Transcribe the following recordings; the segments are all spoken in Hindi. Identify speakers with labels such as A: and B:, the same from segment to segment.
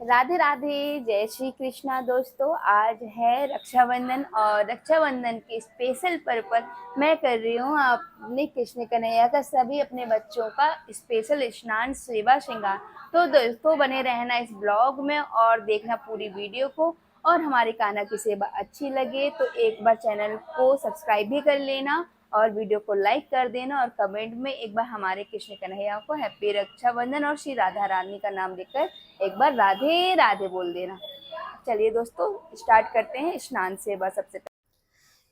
A: राधे राधे, जय श्री कृष्णा दोस्तों। आज है रक्षाबंधन और रक्षाबंधन के स्पेशल पर्व पर मैं कर रही हूँ अपने कृष्ण कन्हैया का सभी अपने बच्चों का स्पेशल स्नान सेवा श्रृंगार। तो दोस्तों बने रहना इस ब्लॉग में और देखना पूरी वीडियो को। और हमारी कान्हा की सेवा अच्छी लगे तो एक बार चैनल को सब्सक्राइब भी कर लेना और वीडियो को लाइक कर देना और कमेंट में एक बार हमारे कृष्ण कन्हैया को हैप्पी रक्षाबंधन और श्री राधा रानी का नाम लिखकर एक बार राधे राधे बोल देना। चलिए दोस्तों स्टार्ट करते हैं स्नान सेवा सबसे पहले।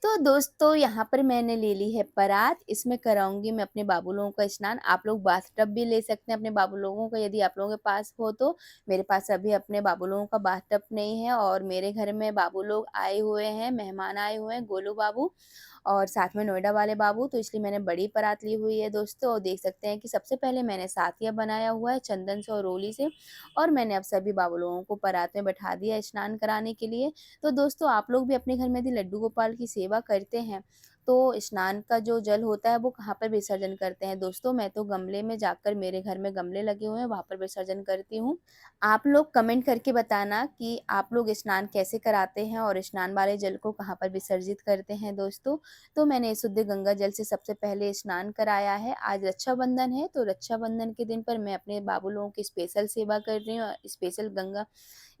A: तो दोस्तों यहाँ पर मैंने ले ली है परात। इसमें कराऊंगी मैं अपने बाबू लोगों का स्नान। आप लोग बाथ टब भी ले सकते हैं अपने बाबू लोगों का, यदि आप लोगों के पास हो तो। मेरे पास अभी अपने बाबू लोगों का बाथ टब नहीं है और मेरे घर में बाबू लोग आए हुए हैं, मेहमान आए हुए हैं, गोलू बाबू और साथ में नोएडा वाले बाबू, तो इसलिए मैंने बड़ी परात ली हुई है दोस्तों। और देख सकते हैं कि सबसे पहले मैंने सातिया बनाया हुआ है चंदन से और रोली से और मैंने अब सभी बाबू लोगों को परात में बैठा दिया स्नान कराने के लिए। तो दोस्तों आप लोग भी अपने घर में यदि लड्डू गोपाल की सेवा करते हैं तो स्नान का जो जल होता है वो कहाँ पर विसर्जन करते हैं दोस्तों? मैं तो गमले में जाकर, मेरे घर में गमले लगे हुए हैं, वहां पर विसर्जन करती हूँ। आप लोग कमेंट करके बताना कि आप लोग स्नान कैसे कराते हैं और स्नान वाले जल को कहाँ पर विसर्जित करते हैं दोस्तों। तो मैंने शुद्ध गंगा जल से सबसे पहले स्नान कराया है। आज रक्षाबंधन है तो रक्षाबंधन के दिन पर मैं अपने बाबू लोगों की स्पेशल सेवा कर रही हूँ, स्पेशल गंगा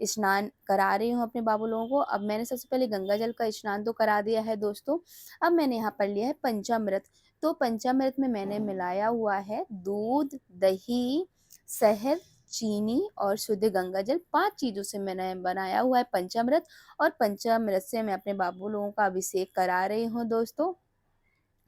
A: स्नान करा रही हूँ अपने बाबू लोगों को। अब मैंने सबसे पहले गंगा जल का स्नान तो करा दिया है दोस्तों। अब मैंने यहाँ पर लिया है पंचामृत। तो पंचामृत में मैंने मिलाया हुआ है दूध, दही, शहद, चीनी और शुद्ध गंगा जल। 5 चीज़ों से मैंने बनाया हुआ है पंचामृत और पंचामृत से मैं अपने बाबू लोगों का अभिषेक करा रही हूँ दोस्तों।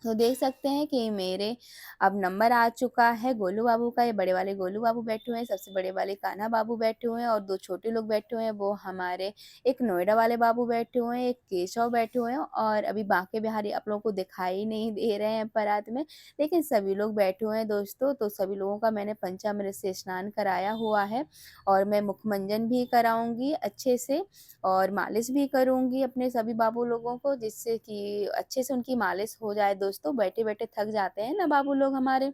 A: तो देख सकते हैं कि मेरे अब नंबर आ चुका है गोलू बाबू का। ये बड़े वाले गोलू बाबू बैठे हुए हैं, सबसे बड़े वाले कान्हा बाबू बैठे हुए हैं और 2 छोटे लोग बैठे हुए हैं, वो हमारे एक नोएडा वाले बाबू बैठे हुए हैं, एक केशव बैठे हुए हैं और अभी बांके बिहारी आप लोगों को दिखाई नहीं दे रहे हैं परात में, लेकिन सभी लोग बैठे हुए हैं दोस्तों। तो सभी लोगों का मैंने पंचामृत से स्नान कराया हुआ है और मैं मुखमंजन भी कराऊंगी अच्छे से और मालिश भी करूँगी अपने सभी बाबू लोगों को, जिससे कि अच्छे से उनकी मालिश हो जाए दोस्तों। बैठे-बैठे थक जाते हैं ना बाबू लोग हमारे।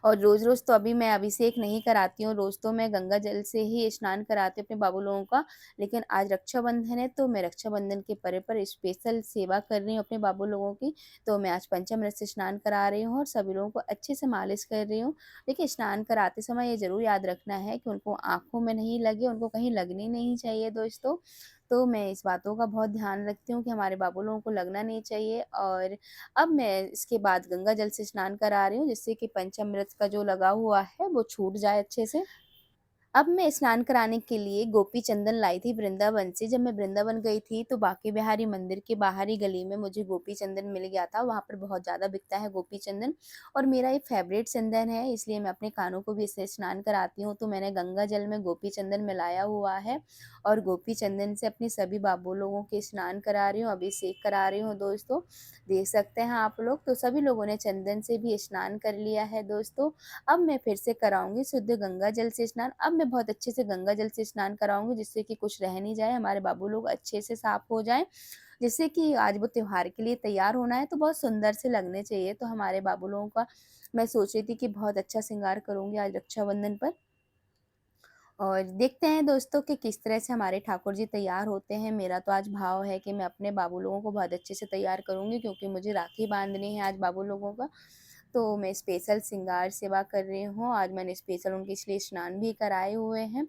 A: और रोज़-रोज़ तो अभी मैं अभिषेक नहीं कराती हूँ, रोज़ तो मैं गंगा जल से ही स्नान कराती हूँ अपने बाबू लोगों का। लेकिन आज रक्षाबंधन है तो मैं रक्षाबंधन के पर्व पर स्पेशल सेवा कर रही हूँ अपने बाबू लोगों की। तो मैं आज पंचामृत से स्नान करा रही हूँ और सभी लोगों को अच्छे से मालिश कर रही हूँ। देखिए स्नान कराते समय ये ज़रूर याद रखना है कि उनको आँखों में नहीं लगे, उनको कहीं लगनी नहीं चाहिए दोस्तों। तो मैं इस बातों का बहुत ध्यान रखती हूँ कि हमारे बाबू लोगों को लगना नहीं चाहिए। और अब मैं इसके बाद गंगा जल से स्नान करा रही हूँ, जिससे कि पंचामृत का जो लगा हुआ है वो छूट जाए अच्छे से। अब मैं स्नान कराने के लिए गोपी चंदन लाई थी वृंदावन से। जब मैं वृंदावन गई थी तो बांके बिहारी मंदिर के बाहरी गली में मुझे गोपी चंदन मिल गया था। वहाँ पर बहुत ज़्यादा बिकता है गोपी चंदन और मेरा ये फेवरेट चंदन है, इसलिए मैं अपने कानों को भी इससे स्नान कराती हूँ। तो मैंने गंगा जल में गोपी चंदन मिलाया हुआ है और गोपी चंदन से अपने सभी बाबू लोगों के स्नान करा रही हूँ, अभिषेक करा रही हूँ दोस्तों। देख सकते हैं आप लोग, तो सभी लोगों ने चंदन से भी स्नान कर लिया है दोस्तों। अब मैं फिर से कराऊँगी शुद्ध गंगा जल से स्नान। अब मैं बहुत अच्छे से गंगा जल से स्नान कराऊँगी, जिससे कि कुछ रह नहीं जाए, हमारे बाबू लोग अच्छे से साफ हो जाएँ। जिससे कि आज वो त्योहार के लिए तैयार होना है तो बहुत सुंदर से लगने चाहिए। तो हमारे बाबू लोगों का मैं सोच रही थी कि बहुत अच्छा श्रृंगार करूँगी आज रक्षाबंधन पर। और देखते हैं दोस्तों कि किस तरह से हमारे ठाकुर जी तैयार होते हैं। मेरा तो आज भाव है कि मैं अपने बाबू लोगों को बहुत अच्छे से तैयार करूँगी, क्योंकि मुझे राखी बांधनी है आज बाबू लोगों का। तो मैं स्पेशल श्रृंगार सेवा कर रही हूँ। आज मैंने स्पेशल उनके इसलिए स्नान भी कराए हुए हैं।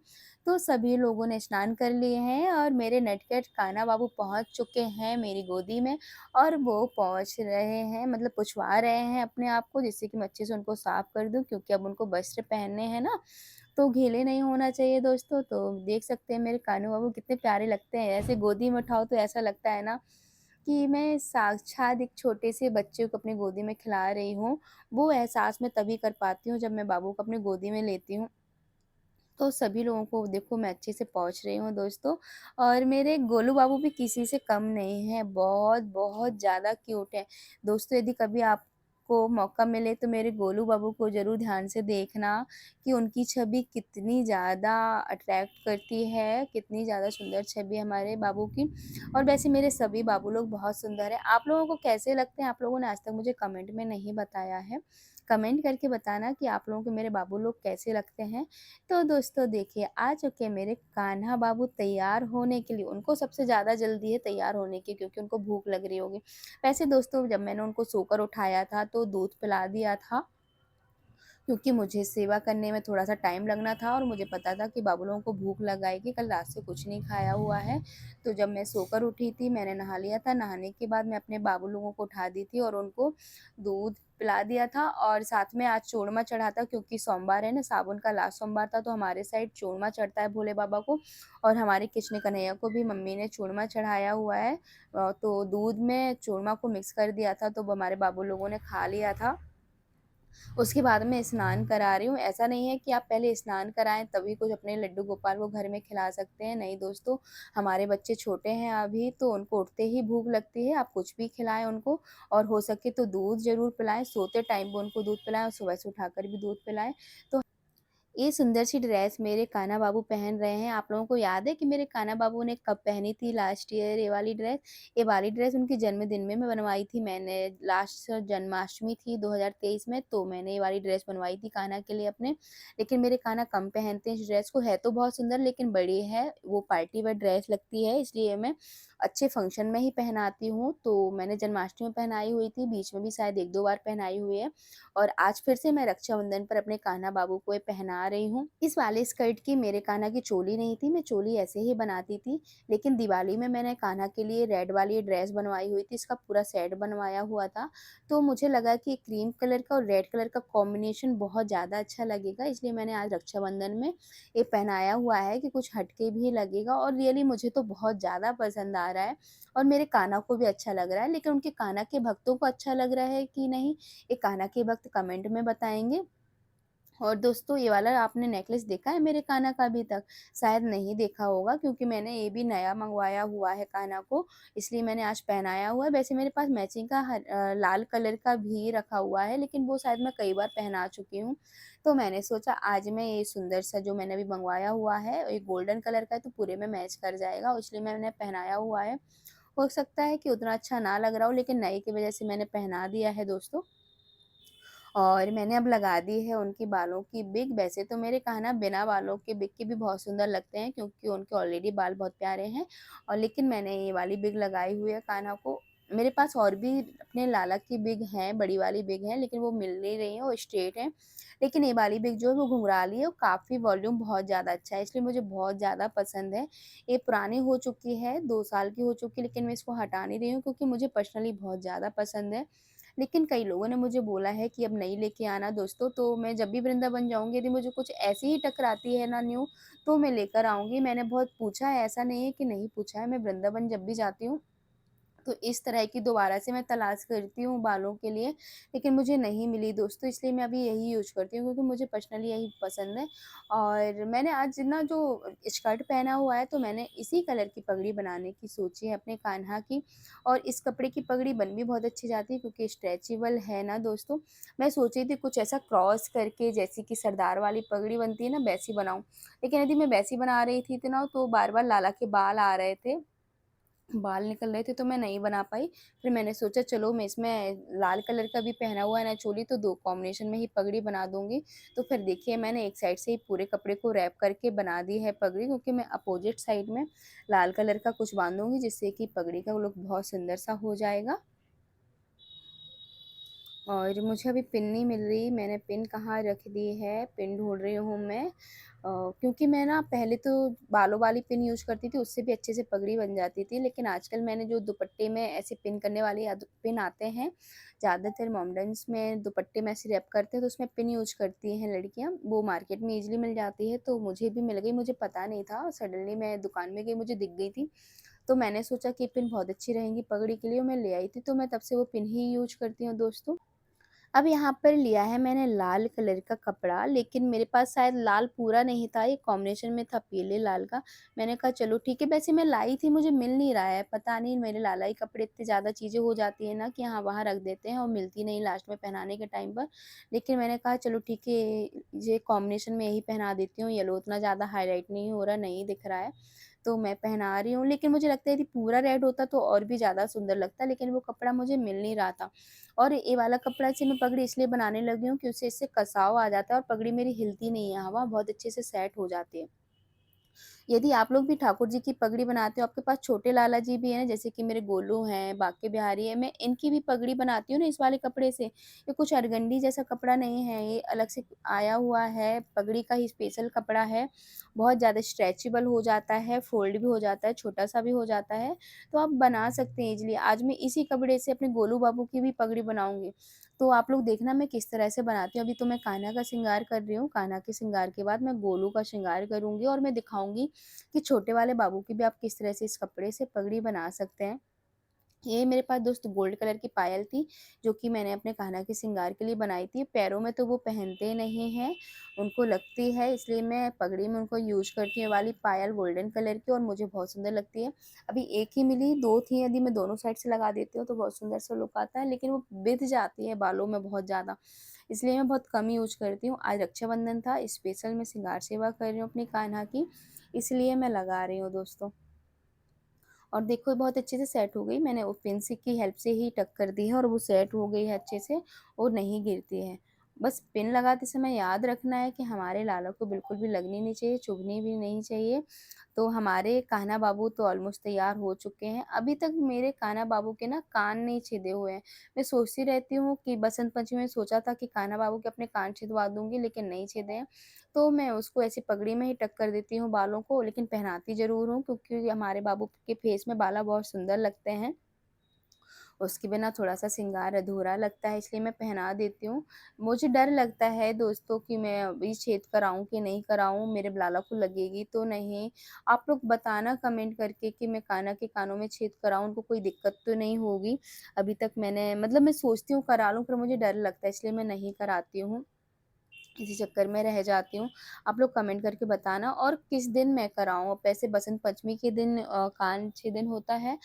A: तो सभी लोगों ने स्नान कर लिए हैं और मेरे नटखट कान्हा बाबू पहुँच चुके हैं मेरी गोदी में और वो पहुँच रहे हैं, मतलब पुछवा रहे हैं अपने आप को, जिससे कि मैं अच्छे से उनको साफ कर दूँ, क्योंकि अब उनको वस्त्र पहनने हैं ना, तो गीले नहीं होना चाहिए दोस्तों। तो देख सकते हैं मेरे कान्हा बाबू कितने प्यारे लगते हैं। ऐसे गोदी में उठाओ तो ऐसा लगता है ना कि मैं साक्षात एक छोटे से बच्चे को अपनी गोदी में खिला रही हूँ। वो एहसास मैं तभी कर पाती हूँ जब मैं बाबू को अपनी गोदी में लेती हूँ। तो सभी लोगों को देखो मैं अच्छे से पहुँच रही हूँ दोस्तों। और मेरे गोलू बाबू भी किसी से कम नहीं हैं, बहुत ज़्यादा क्यूट हैं। दोस्तों यदि कभी आपको मौका मिले तो मेरे गोलू बाबू को ज़रूर ध्यान से देखना कि उनकी छवि कितनी ज़्यादा अट्रैक्ट करती है, कितनी ज़्यादा सुंदर छवि है हमारे बाबू की। और वैसे मेरे सभी बाबू लोग बहुत सुंदर हैं। आप लोगों को कैसे लगते हैं? आप लोगों ने आज तक मुझे कमेंट में नहीं बताया है। कमेंट करके बताना कि आप लोगों को मेरे बाबू लोग कैसे लगते हैं। तो दोस्तों देखिए, आ चुके मेरे कान्हा बाबू तैयार होने के लिए। उनको सबसे ज़्यादा जल्दी है तैयार होने की, क्योंकि उनको भूख लग रही होगी। वैसे दोस्तों, जब मैंने उनको सोकर उठाया था तो दूध पिला दिया था, क्योंकि मुझे सेवा करने में थोड़ा-सा टाइम लगना था और मुझे पता था कि बाबू लोगों को भूख लग आएगी, कल रात से कुछ नहीं खाया हुआ है। तो जब मैं सोकर उठी थी, मैंने नहा लिया था, नहाने के बाद मैं अपने बाबू लोगों को उठा दी थी और उनको दूध पिला दिया था और साथ में आज चूरमा चढ़ा था, क्योंकि सोमवार है ना, सावन का लास्ट सोमवार था, तो हमारे साइड चूरमा चढ़ता है भोले बाबा को और हमारे कृष्ण कन्हैया को भी मम्मी ने चूरमा चढ़ाया हुआ है। तो दूध में चूरमा को मिक्स कर दिया था, तो हमारे बाबू लोगों ने खा लिया था। उसके बाद मैं स्नान करा रही हूँ। ऐसा नहीं है कि आप पहले स्नान कराएँ तभी कुछ अपने लड्डू गोपाल को घर में खिला सकते हैं। नहीं दोस्तों, हमारे बच्चे छोटे हैं अभी, तो उनको उठते ही भूख लगती है। आप कुछ भी खिलाएँ उनको और हो सके तो दूध ज़रूर पिलाएँ। सोते टाइम भी उनको दूध पिलाएँ और सुबह से उठाकर भी दूध पिलाएँ। तो ये सुंदर सी ड्रेस मेरे कान्हा बाबू पहन रहे हैं। आप लोगों को याद है कि मेरे कान्हा बाबू ने कब पहनी थी लास्ट ईयर ये वाली ड्रेस? ये वाली ड्रेस उनके जन्मदिन में मैं बनवाई थी मैंने। लास्ट जन्माष्टमी थी 2023 में, तो मैंने ये वाली ड्रेस बनवाई थी कान्हा के लिए अपने। लेकिन मेरे कान्हा कम पहनते हैं इस ड्रेस को, है तो बहुत सुंदर लेकिन बड़ी है, वो पार्टी वेयर ड्रेस लगती है, इसलिए मैं अच्छे फंक्शन में ही पहनाती हूँ। तो मैंने जन्माष्टमी में पहनाई हुई थी, बीच में भी शायद 1-2 बार पहनाई हुई है और आज फिर से मैं रक्षाबंधन पर अपने कान्हा बाबू को ये पहना रही हूँ। इस वाले स्कर्ट की मेरे कान्हा की चोली नहीं थी, मैं चोली ऐसे ही बनाती थी। लेकिन दिवाली में मैंने कान्हा के लिए रेड वाली ड्रेस बनवाई हुई थी, इसका पूरा सेट बनवाया हुआ था। तो मुझे लगा कि क्रीम कलर का और रेड कलर का कॉम्बिनेशन बहुत ज़्यादा अच्छा लगेगा, इसलिए मैंने आज रक्षाबंधन में ये पहनाया हुआ है कि कुछ हटके भी लगेगा और रियली मुझे तो बहुत ज़्यादा पसंद आ रहा है और मेरे कान्हा को भी अच्छा लग रहा है। लेकिन उनके कान्हा के भक्तों को अच्छा लग रहा है कि नहीं, ये कान्हा के भक्त कमेंट में बताएँगे। और दोस्तों, ये वाला आपने नेकलेस देखा है मेरे कान्हा का अभी तक? शायद नहीं देखा होगा, क्योंकि मैंने ये भी नया मँगवाया हुआ है कान्हा को, इसलिए मैंने आज पहनाया हुआ है। वैसे मेरे पास मैचिंग का लाल कलर का भी रखा हुआ है, लेकिन वो शायद मैं कई बार पहना चुकी हूँ। तो मैंने सोचा आज मैं ये सुंदर सा जो मैंने अभी मँगवाया हुआ है, ये गोल्डन कलर का है, तो पूरे में मैच कर जाएगा, इसलिए मैंने पहनाया हुआ है। हो सकता है कि उतना अच्छा ना लग रहा हो, लेकिन नए की वज़ह से मैंने पहना दिया है दोस्तों। और मैंने अब लगा दी है उनके बालों की विग। वैसे तो मेरे कान्हा बिना बालों के विग के भी बहुत सुंदर लगते हैं, क्योंकि उनके ऑलरेडी बाल बहुत प्यारे हैं और लेकिन मैंने ये वाली विग लगाई हुई है कान्हा को। मेरे पास और भी अपने लाला की विग हैं, बड़ी वाली विग हैं, लेकिन वो मिल नहीं रही हैं, वो स्ट्रेट हैं। लेकिन ये वाली विग जो है वो घुंघराली है और काफ़ी वॉल्यूम बहुत ज़्यादा अच्छा है, इसलिए मुझे बहुत ज़्यादा पसंद है। ये पुरानी हो चुकी है, 2 साल की हो चुकी है, लेकिन मैं इसको हटा नहीं रही हूँ, क्योंकि मुझे पर्सनली बहुत ज़्यादा पसंद है। लेकिन कई लोगों ने मुझे बोला है कि अब नई लेके आना दोस्तों, तो मैं जब भी वृंदावन जाऊँगी, यदि मुझे कुछ ऐसी ही टकराती है ना न्यू, तो मैं लेकर आऊँगी। मैंने बहुत पूछा है, ऐसा नहीं है कि नहीं पूछा है, मैं वृंदावन जब भी जाती हूँ तो इस तरह की दोबारा से मैं तलाश करती हूँ बालों के लिए, लेकिन मुझे नहीं मिली दोस्तों, इसलिए मैं अभी यही यूज़ करती हूँ, क्योंकि मुझे पर्सनली यही पसंद है। और मैंने आज ना जो स्कर्ट पहना हुआ है, तो मैंने इसी कलर की पगड़ी बनाने की सोची है अपने कान्हा की, और इस कपड़े की पगड़ी बन भी बहुत अच्छी जाती है, क्योंकि स्ट्रेचेबल है ना दोस्तों। मैं सोच रही थी कुछ ऐसा क्रॉस करके, जैसे कि सरदार वाली पगड़ी बनती है ना, वैसी बनाऊँ। लेकिन यदि मैं वैसी बना रही थी तो ना, तो बार-बार लाला के बाल आ रहे थे, बाल निकल रहे थे, तो मैं नहीं बना पाई। फिर मैंने सोचा चलो मैं इसमें लाल कलर का भी पहना हुआ है ना चोली, तो 2 कॉम्बिनेशन में ही पगड़ी बना दूँगी। तो फिर देखिए, मैंने एक साइड से ही पूरे कपड़े को रैप करके बना दी है पगड़ी, क्योंकि मैं अपोज़िट साइड में लाल कलर का कुछ बाँधूँगी, जिससे कि पगड़ी का लुक बहुत सुंदर सा हो जाएगा। और मुझे अभी पिन नहीं मिल रही, मैंने पिन कहाँ रख दी है, पिन ढूँढ रही हूँ मैं। क्योंकि मैं ना पहले तो बालों वाली पिन यूज़ करती थी, उससे भी अच्छे से पगड़ी बन जाती थी, लेकिन आजकल मैंने जो दुपट्टे में ऐसे पिन करने वाले पिन आते हैं, ज़्यादातर मॉडर्न्स में दुपट्टे में ऐसे रैप करते हैं, तो उसमें पिन यूज़ करती हैं लड़कियाँ, वो मार्केट में ईज़िली मिल जाती है, तो मुझे भी मिल गई, मुझे पता नहीं था, सडनली मैं दुकान में गई, मुझे दिख गई थी। तो मैंने सोचा कि पिन बहुत अच्छी रहेंगी पगड़ी के लिए, मैं ले आई थी, तो मैं तब से वो पिन ही यूज़ करती हूँ दोस्तों। अब यहाँ पर लिया है मैंने लाल कलर का कपड़ा, लेकिन मेरे पास शायद लाल पूरा नहीं था, ये कॉम्बिनेशन में था पीले लाल का। मैंने कहा चलो ठीक है, वैसे मैं लाई थी, मुझे मिल नहीं रहा है, पता नहीं मेरे लाला के कपड़े इतने ज़्यादा चीज़ें हो जाती हैं ना कि यहाँ वहाँ रख देते हैं और मिलती नहीं लास्ट में पहनाने के टाइम पर। लेकिन मैंने कहा चलो ठीक है, ये कॉम्बिनेशन में यही पहना देती हूँ, येलो उतना ज़्यादा हाईलाइट नहीं हो रहा, नहीं दिख रहा है। तो मैं पहना रही हूँ। लेकिन मुझे लगता है यदि पूरा रेड होता तो और भी ज़्यादा सुंदर लगता, लेकिन वो कपड़ा मुझे मिल नहीं रहा था। और ये वाला कपड़ा से मैं पगड़ी इसलिए बनाने लगी हूँ कि उससे इससे कसाव आ जाता है और पगड़ी मेरी हिलती नहीं है, हवा बहुत अच्छे से सेट हो जाती है। यदि आप लोग भी ठाकुर जी की पगड़ी बनाते हो, आपके पास छोटे लाला जी भी हैं, जैसे कि मेरे गोलू हैं, बाके बिहारी हैं, मैं इनकी भी पगड़ी बनाती हूँ ना इस वाले कपड़े से। ये कुछ अरगंडी जैसा कपड़ा नहीं है, ये अलग से आया हुआ है, पगड़ी का ही स्पेशल कपड़ा है। बहुत ज़्यादा स्ट्रेचेबल हो जाता है, फ़ोल्ड भी हो जाता है, छोटा-सा भी हो जाता है, तो आप बना सकते हैं ईज़िली। आज मैं इसी कपड़े से अपने गोलू बाबू की भी पगड़ी बनाऊँगी। तो आप लोग देखना मैं किस तरह से बनाती हूँ। अभी तो मैं कान्हा का श्रृंगार कर रही हूँ, कान्हा के श्रृंगार के बाद मैं गोलू का श्रृंगार करूँगी और मैं दिखाऊँगी कि छोटे वाले बाबू की भी आप किस तरह से इस कपड़े से पगड़ी बना सकते हैं। ये मेरे पास दोस्त गोल्ड कलर की पायल थी, जो कि मैंने अपने कान्हा के श्रृंगार के लिए बनाई थी। पैरों में तो वो पहनते नहीं हैं, उनको लगती है, इसलिए मैं पगड़ी में उनको यूज़ करती हूँ। ये वाली पायल गोल्डन कलर की और मुझे बहुत सुंदर लगती है। अभी एक ही मिली, 2 थी, यदि मैं दोनों साइड से लगा देती हूँ तो बहुत सुंदर सा लुक आता है, लेकिन वो बिध जाती है बालों में बहुत ज़्यादा, इसलिए मैं बहुत कम यूज़ करती हूँ। आज रक्षाबंधन था, स्पेशल मैं श्रृंगार सेवा कर रही हूँ अपनी कान्हा की, इसलिए मैं लगा रही हूँ दोस्तों। और देखो बहुत अच्छे से सेट हो गई, मैंने वो पेंसिल की हेल्प से ही टक कर दी है और वो सेट हो गई है अच्छे से और नहीं गिरती है। बस पिन लगाते समय याद रखना है कि हमारे लाला को बिल्कुल भी लगनी नहीं चाहिए, चुभनी भी नहीं चाहिए। तो हमारे कान्हा बाबू तो ऑलमोस्ट तैयार हो चुके हैं। अभी तक मेरे कान्हा बाबू के ना कान नहीं छिदे हुए हैं। मैं सोचती रहती हूँ कि बसंत पंचमी में सोचा था कि कान्हा बाबू के अपने कान छिदवा दूँगी, लेकिन नहीं छिदे हैं। तो मैं उसको ऐसे पगड़ी में ही टक कर देती हूँ बालों को, लेकिन पहनाती ज़रूर हूँ क्योंकि हमारे बाबू के फेस में बाला बहुत सुंदर लगते हैं। उसके बिना थोड़ा-सा श्रृंगार अधूरा लगता है, इसलिए मैं पहना देती हूँ। मुझे डर लगता है दोस्तों कि मैं अभी छेद कराऊँ कि नहीं कराऊँ, मेरे लाला को लगेगी तो नहीं। आप लोग बताना कमेंट करके कि मैं कान्हा के कानों में छेद कराऊँ, उनको कोई दिक्कत तो नहीं होगी। अभी तक मैंने मतलब मैं सोचती हूँ करा लूँ, पर मुझे डर लगता है, इसलिए मैं नहीं कराती हूँ। इसी चक्कर में रह जाती हूँ। आप लोग कमेंट करके बताना और किस दिन मैं कराऊँ? वैसे बसंत पंचमी के दिन कान छेदन होता है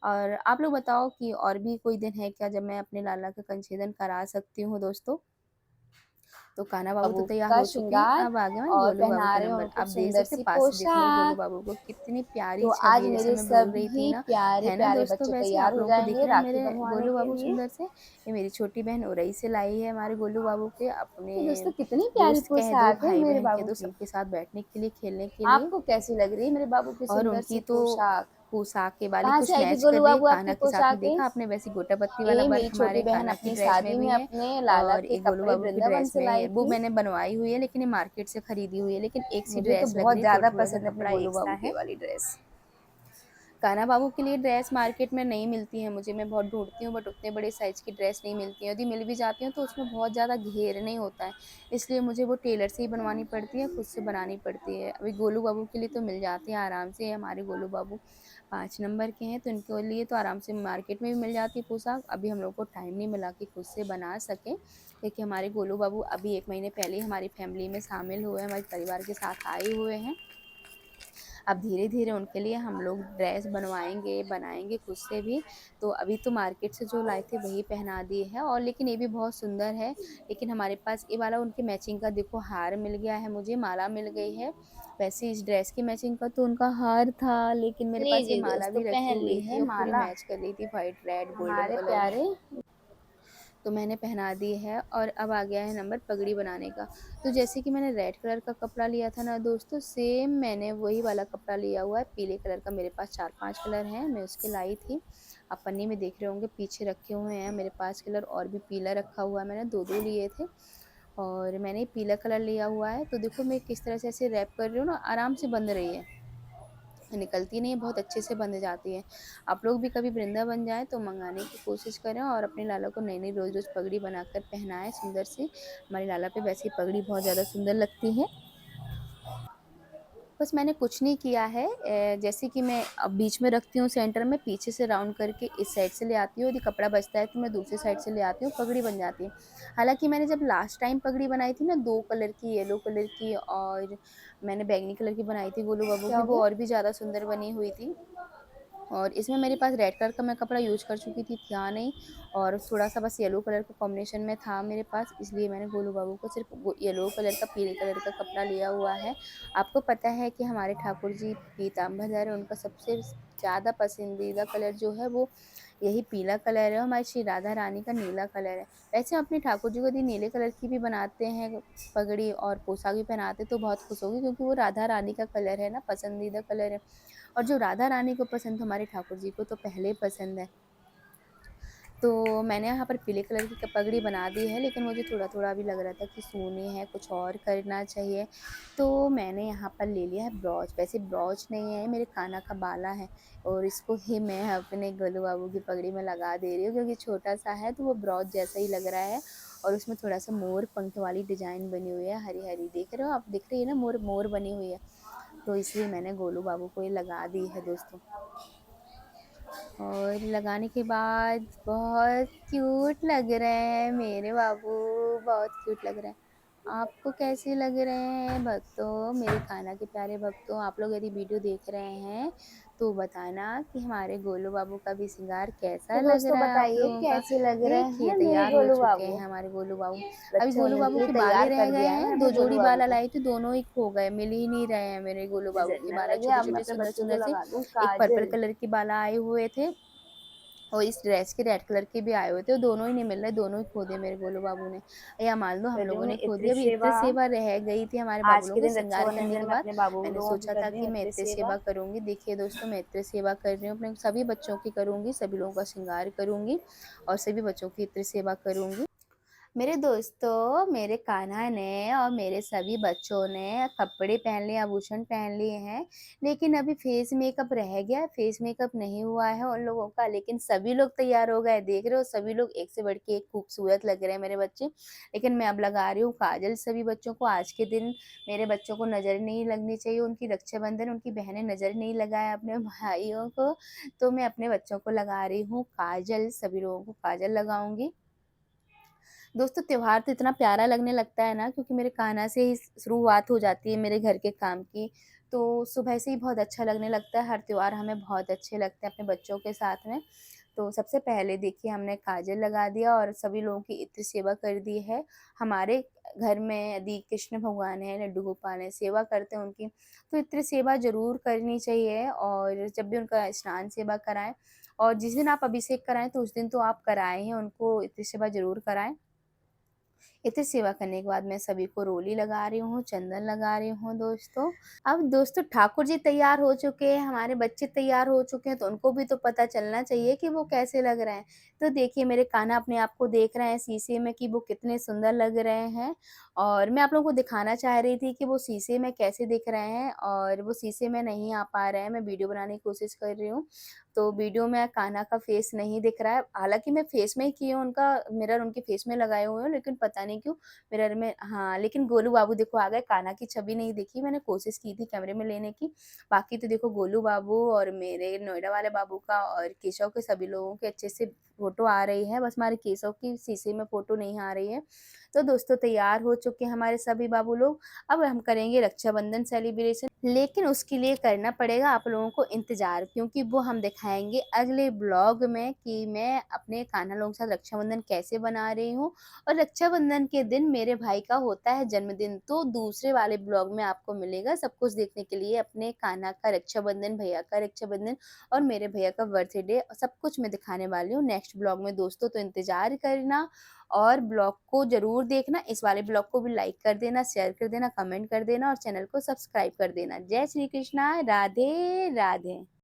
A: और आप लोग बताओ कि और भी कोई दिन है क्या जब मैं अपने लाला का कंछेदन करा सकती हूँ दोस्तों? तो कान्हा बाबू तो बाबू
B: तैयार
A: का
B: हो चुके हैं।
A: श्रृंगार
B: अब आ गया हमारे
A: और
B: गोलू बाबू
A: पहना
B: का
A: रहे हैं
B: नंबर।
A: उनको
B: आप देख
A: सुंदर
B: सकते हैं
A: सी
B: पास से देखो मेरे गोलू
A: पोशाक।
B: बाबू को, कितनी प्यारी
A: तो आज
B: छवि है, जैसे
A: मेरे
B: मैं बोल रही थी
A: सभी
B: ना, है ना
A: प्यारे-प्यारे
B: दोस्तों?
A: बच्चे
B: वैसे
A: तैयार
B: आप
A: हो
B: लोगों को दिख
A: जाएँगे
B: रहा है
A: राखी
B: मेरे
A: बँधवाने
B: गोलू
A: के
B: बाबू
A: लिए।
B: सुंदर से? ये मेरी छोटी बहन उरई से लाई है हमारे गोलू बाबू के, अपने
A: तो दोस्तों कितनी प्यारी
B: दोस्त कह दो,
A: पोशाक है मेरे
B: भाई-बहन कह
A: बाबू
B: दो,
A: की।
B: सबके साथ बैठने के लिए, खेलने के लिए।
A: आपको कैसी लग रही है मेरे बाबू की
B: और
A: सुंदर
B: उनकी
A: सी
B: तो
A: पोशाक?
B: पोशाक के वाली
A: कहाँ से
B: कुछ
A: आई थी
B: मैच कर
A: गोलू
B: रही है,
A: बाबू आपकी
B: कान्हा के साथ में
A: पोशाकें?
B: देखा आपने, वैसी गोटा पत्ती वाला
A: ये मेरी
B: वर्क
A: छोटी
B: हमारे
A: बहन
B: कान्हा की
A: अपनी
B: ड्रेस में
A: शादी
B: भी
A: में
B: है।
A: अपने लाला
B: और
A: के
B: एक गोलू
A: कपड़े
B: बाबू की
A: वृंदावन
B: ड्रेस
A: से
B: में
A: लाई
B: है, वो
A: थी।
B: मैंने बनवाई हुई है, लेकिन ये मार्केट से खरीदी हुई है, लेकिन एक सी
A: मुझे तो
B: ड्रेस लग
A: बहुत
B: रही है,
A: ज़्यादा
B: थोड़ा सा
A: पसंद है अपने
B: कपड़ा
A: गोलू
B: एक सा
A: बाबू की
B: है।
A: ये वाली ड्रेस।
B: कान्हा बाबू के लिए ड्रेस मार्केट में नहीं मिलती है मुझे, मैं बहुत ढूँढती हूँ, बट उतने बड़े साइज़ की ड्रेस नहीं मिलती है। यदि मिल भी जाती हैं तो उसमें बहुत ज़्यादा घेर नहीं होता है, इसलिए मुझे वो टेलर से ही बनवानी पड़ती है, खुद से बनानी पड़ती है। अभी गोलू बाबू के लिए तो मिल जाती है आराम से, हमारे गोलू बाबू 5 नंबर के हैं, तो इनके लिए तो आराम से मार्केट में भी मिल जाती है पोशाक। अभी हम लोग को टाइम नहीं मिला कि खुद से बना सकें, क्योंकि हमारे गोलू बाबू अभी 1 महीने पहले ही हमारी फैमिली में शामिल हुए हैं, हमारे परिवार के साथ आए हुए हैं। अब धीरे-धीरे उनके लिए हम लोग ड्रेस बनवाएँगे, बनाएँगे खुद से भी। तो अभी तो मार्केट से जो लाए थे वही पहना दिए हैं, और लेकिन ये भी बहुत सुंदर है। लेकिन हमारे पास ये वाला उनके मैचिंग का देखो हार मिल गया है मुझे, माला मिल गई है। वैसे इस ड्रेस की मैचिंग का तो उनका हार था, लेकिन मेरे पास ये
A: लीजिए
B: माला
A: दोस्तों
B: भी रखी
A: पहन
B: हुई है,
A: लीजिए
B: वो पूरी
A: माला
B: मैच कर रही थी व्हाइट, रेड, गोल्डन
A: हमारे
B: कलर में।
A: प्यारे।
B: तो मैंने पहना दी है और अब आ गया है नंबर पगड़ी बनाने का। तो जैसे कि मैंने रेड कलर का कपड़ा लिया था ना दोस्तों, सेम मैंने वही वाला कपड़ा लिया हुआ है, पीले कलर का। मेरे पास 4-5 कलर हैं, मैं उसके लाई थी। आप पन्नी में देख रहे होंगे, पीछे रखे हुए हैं मेरे पास कलर, और भी पीला रखा हुआ है, मैंने 2-2 लिए थे और मैंने पीला कलर लिया हुआ है। तो देखो मैं किस तरह से ऐसे रैप कर रही हूँ ना, आराम से बंध रही है। निकलती नहीं है, बहुत अच्छे से बंध जाती है। आप लोग भी कभी वृंदावन जाएँ तो मँगाने की कोशिश करें और अपने लाला को नई-नई रोज़-रोज़ पगड़ी बनाकर पहनाएँ सुंदर सी। हमारे लाला पे वैसे ही पगड़ी बहुत ज़्यादा सुंदर लगती है। बस मैंने कुछ नहीं किया है, जैसे कि मैं अब बीच में रखती हूँ सेंटर में, पीछे से राउंड करके इस साइड से ले आती हूँ, यदि कपड़ा बचता है तो मैं दूसरी साइड से ले आती हूँ, पगड़ी बन जाती है। हालाँकि मैंने जब लास्ट टाइम पगड़ी बनाई थी ना 2 कलर की, येलो कलर की और मैंने बैंगनी कलर की बनाई थी गोलू बाबू
A: क्या
B: की,
A: हो
B: वो
A: गया?
B: और भी ज़्यादा सुंदर बनी हुई थी। और इसमें मेरे पास रेड कलर का मैं कपड़ा यूज़ कर चुकी थी, था नहीं, और थोड़ा-सा बस येलो कलर का कॉम्बिनेशन में था मेरे पास, इसलिए मैंने गोलू बाबू को सिर्फ़ वो येलो कलर का, पीले कलर का कपड़ा लिया हुआ है। आपको पता है कि हमारे ठाकुर जी पीताम्बर है, उनका सबसे ज़्यादा पसंदीदा कलर जो है वो यही पीला कलर है, और हमारी श्री राधा रानी का नीला कलर है। वैसे हम अपने ठाकुर जी को यदि नीले कलर की भी बनाते हैं पगड़ी और पोशाक भी पहनाते तो बहुत खुश होगी, क्योंकि वो राधा रानी का कलर है ना, पसंदीदा कलर है। और जो राधा रानी को पसंद, तो हमारे ठाकुर जी को तो पहले ही पसंद है। तो मैंने यहाँ पर पीले कलर की पगड़ी बना दी है, लेकिन मुझे थोड़ा-थोड़ा अभी लग रहा था कि सोनी है, कुछ और करना चाहिए। तो मैंने यहाँ पर ले लिया है ब्रोच। वैसे ब्रोच नहीं है, मेरे काना का बाला है, और इसको ही मैं अपने गोलू बाबू की पगड़ी में लगा दे रही हूँ, क्योंकि छोटा-सा है तो वो ब्रोच जैसा ही लग रहा है, और उसमें थोड़ा-सा मोर पंख वाली डिज़ाइन बनी हुई है, हरी-हरी। देख रहे हो आप? दिख रही है ना, मोर मोर बनी हुई है। तो इसलिए मैंने गोलू बाबू को ये लगा दी है दोस्तों। और लगाने के बाद बहुत क्यूट लग रहे हैं मेरे बाबू, बहुत क्यूट लग रहे हैं। आपको कैसे लग रहे हैं भक्तों, मेरे कान्हा के प्यारे भक्तों? आप लोग यदि वीडियो देख रहे हैं तो बताना कि हमारे गोलू बाबू का भी श्रृंगार कैसा
A: तो
B: लग
A: दोस्तों
B: रहा है आप
A: बताइए
B: लोगों का।
A: कैसे लग रहे
B: देखिए
A: हैं मेरे
B: तैयार हो
A: गोलू
B: चुके
A: बाबू।
B: हैं हमारे गोलू बाबू। अभी गोलू
A: रक्षाबंधन के
B: बाबू
A: लिए
B: के बाल ही
A: तैयार
B: रह
A: कर
B: गए
A: दिया है मैंने
B: हैं,
A: अपने
B: 2
A: गोलू
B: जोड़ी
A: बाबू
B: बाल
A: को।
B: लाई थी, दोनों ही खो गए, मिल ही नहीं रहे हैं मेरे गोलू बाबू
A: नजर
B: के
A: न
B: बाल।
A: लगे, अब मैं
B: छोटे-छोटे
A: अपने बच्चों को
B: सुंदर-सुंदर से,
A: लगा दूं
B: एक पर्पल
A: काजल।
B: कलर के बाल आए हुए थे, और इस ड्रेस के रेड कलर के भी आए हुए थे, वो दोनों ही नहीं मिल रहे, दोनों ही खो दिए मेरे गोलू बाबू ने। या मान लो हम
A: कर रही
B: लोगों
A: हूँ
B: ने खो
A: इत्र
B: दिया। अभी इत्र
A: सेवा।
B: सेवा रह गई थी हमारे
A: आज
B: बाबुलों
A: के
B: के
A: दिन
B: श्रृंगार
A: रक्षाबंधन के
B: करने
A: दिन
B: के
A: मैं
B: बाद।
A: अपने बाबू
B: मैंने
A: लोगों की
B: सोचा
A: कर
B: था
A: रही
B: कि
A: हूँ
B: मैं
A: इत्र
B: इत्र
A: सेवा।
B: सेवा करूँगी। देखिए दोस्तों, मैं इत्र सेवा कर रही हूँ, अपने सभी बच्चों की करूँगी, सभी लोगों का श्रृंगार करूँगी, और सभी बच्चों की इत्र सेवा करूँगी। मेरे दोस्तों, मेरे कान्हा ने और मेरे सभी बच्चों ने कपड़े पहन लिए, आभूषण पहन लिए हैं, लेकिन अभी फेस मेकअप रह गया है, फेस मेकअप नहीं हुआ है उन लोगों का, लेकिन सभी लोग तैयार हो गए, देख रहे हो, सभी लोग एक से बढ़ के एक खूबसूरत लग रहे हैं मेरे बच्चे। लेकिन मैं अब लगा रही हूँ काजल सभी बच्चों को। आज के दिन मेरे बच्चों को नज़र नहीं लगनी चाहिए, उनकी रक्षाबंधन, उनकी बहनें नज़र नहीं लगाएँ अपने भाइयों को, तो मैं अपने बच्चों को लगा रही हूँ काजल, सभी लोगों को काजल लगाऊँगी। दोस्तों, त्योहार तो इतना प्यारा लगने लगता है ना, क्योंकि मेरे कान्हा से ही शुरुआत हो जाती है मेरे घर के काम की। तो सुबह से ही बहुत अच्छा लगने लगता है, हर त्योहार हमें बहुत अच्छे लगते हैं अपने बच्चों के साथ में। तो सबसे पहले देखिए हमने काजल लगा दिया और सभी लोगों की इत्र सेवा कर दी है। हमारे घर में यदि कृष्ण भगवान हैं, लड्डू गोपाल हैं, सेवा करते हैं उनकी, तो इत्र सेवा ज़रूर करनी चाहिए, और जब भी उनका स्नान सेवा कराएँ, और जिस दिन आप अभिषेक कराएँ तो उस दिन तो आप कराएँ ही, उनको इत्र सेवा ज़रूर कराएँ। इत्र सेवा करने के बाद मैं सभी को रोली लगा रही हूँ, चंदन लगा रही हूँ दोस्तों। अब दोस्तों ठाकुर जी तैयार हो चुके हैं, हमारे बच्चे तैयार हो चुके हैं, तो उनको भी तो पता चलना चाहिए कि वो कैसे लग रहे हैं। तो देखिए मेरे कान्हा अपने आप को देख रहे हैं शीशे में कि वो कितने सुंदर लग रहे हैं, और मैं आप लोगों को दिखाना चाह रही थी कि वो शीशे में कैसे दिख रहे हैं, और वो शीशे में नहीं आ पा रहे हैं। मैं वीडियो बनाने की कोशिश कर रही हूँ, तो वीडियो में कान्हा का फेस नहीं दिख रहा है। हालाँकि मैं फेस में ही की हूँ, उनका मिरर उनके फेस में लगाए हुए हूँ, लेकिन पता नहीं क्यों मिरर में, हाँ, लेकिन गोलू बाबू देखो आ गए, कान्हा की छवि नहीं दिखी। मैंने कोशिश की थी कैमरे में लेने की। बाकी तो देखो गोलू बाबू और मेरे नोएडा वाले बाबू का और केशव के सभी लोगों के अच्छे से फ़ोटो आ रही है, बस हमारे केशव की शीशे में फ़ोटो नहीं आ रही है। तो दोस्तों तैयार हो चुके हैं हमारे सभी बाबू लोग। अब हम करेंगे रक्षाबंधन सेलिब्रेशन, लेकिन उसके लिए करना पड़ेगा आप लोगों को इंतज़ार, क्योंकि वो हम दिखाएँगे अगले ब्लॉग में कि मैं अपने कान्हा लोगों के साथ रक्षाबंधन कैसे बना रही हूँ, और रक्षाबंधन के दिन मेरे भाई का होता है जन्मदिन, तो दूसरे वाले ब्लॉग में आपको मिलेगा सब कुछ देखने के लिए, अपने कान्हा का रक्षाबंधन, भैया का रक्षाबंधन और मेरे भैया का बर्थडे, सब कुछ मैं दिखाने वाली हूँ नेक्स्ट ब्लॉग में दोस्तों, तो इंतज़ार करना और ब्लॉग को ज़रूर देखना। इस वाले ब्लॉग को भी लाइक कर देना, शेयर कर देना, कमेंट कर देना और चैनल को सब्सक्राइब कर देना। जय श्री कृष्णा, राधे राधे।